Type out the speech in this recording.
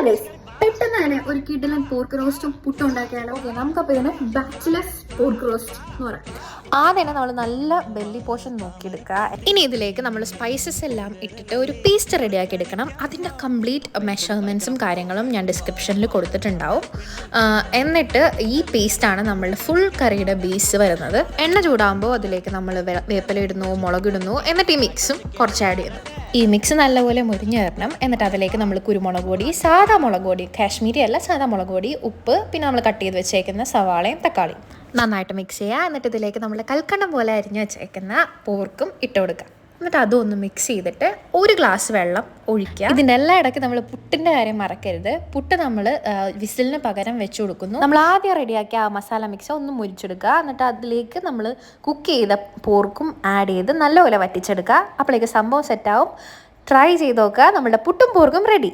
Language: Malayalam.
ഗൈസ്, പെട്ടെന്ന് തന്നെ ഒരു കിടിലൻ പോർക്ക് റോസ്റ്റും പുട്ടും ഉണ്ടാക്കിയാലോ? ഓക്കെ, നമുക്കപ്പോൾ ഇതിന് ബാച്ചിലേഴ്സ് പോർക്ക് റോസ്റ്റ് എന്ന് പറയാം. ആദ്യം നമ്മൾ നല്ല ബെല്ലി പോർഷൻ നോക്കിയെടുക്കുക. ഇനി ഇതിലേക്ക് നമ്മൾ സ്പൈസസ് എല്ലാം ഇട്ടിട്ട് ഒരു പേസ്റ്റ് റെഡിയാക്കി എടുക്കണം. അതിൻ്റെ കംപ്ലീറ്റ് മെഷർമെൻറ്റ്സും കാര്യങ്ങളും ഞാൻ ഡിസ്ക്രിപ്ഷനിൽ കൊടുത്തിട്ടുണ്ടാവും. എന്നിട്ട് ഈ പേസ്റ്റാണ് നമ്മളുടെ ഫുൾ കറിയുടെ ബേസ് വരുന്നത്. എണ്ണ ചൂടാകുമ്പോൾ അതിലേക്ക് നമ്മൾ വേപ്പില ഇടുന്നു, മുളകിടുന്നു, എന്നിട്ട് ഈ മിക്സും കുറച്ച് ആഡ് ചെയ്യുന്നു. ഈ മിക്സ് നല്ലപോലെ മുരിഞ്ഞ് വരണം. എന്നിട്ട് അതിലേക്ക് നമ്മൾ കുരുമുളക് പൊടി, സാധാ മുളക് പൊടി, കാശ്മീരി അല്ല സാധാ മുളക് പൊടി, ഉപ്പ്, പിന്നെ നമ്മൾ കട്ട് ചെയ്ത് വെച്ചേക്കുന്ന സവാളയും തക്കാളിയും നന്നായിട്ട് മിക്സ് ചെയ്യുക. എന്നിട്ട് ഇതിലേക്ക് നമ്മൾ കൽക്കണ്ടം പോലെ അരിഞ്ഞ് വെച്ചേക്കുന്ന പോർക്കും ഇട്ട് കൊടുക്കുക. എന്നിട്ട് അതും ഒന്ന് മിക്സ് ചെയ്തിട്ട് ഒരു ഗ്ലാസ് വെള്ളം ഒഴിക്കുക. ഇതിൻ്റെ എല്ലാ ഇടയ്ക്ക് നമ്മൾ പുട്ടിൻ്റെ കാര്യം മറക്കരുത്. പുട്ട് നമ്മൾ വിസിലിന് പകരം വെച്ച് കൊടുക്കുന്നു. നമ്മൾ ആദ്യം റെഡിയാക്കിയ ആ മസാല മിക്സ് ഒന്ന് മുരിച്ചെടുക്കുക. എന്നിട്ട് അതിലേക്ക് നമ്മൾ കുക്ക് ചെയ്ത പോർക്കും ആഡ് ചെയ്ത് നല്ലപോലെ വറ്റിച്ചെടുക്കുക. അപ്പോഴേക്ക് സംഭവം സെറ്റാവും. ട്രൈ ചെയ്ത് നോക്കുക. നമ്മുടെ പുട്ടും പോർക്കും റെഡി.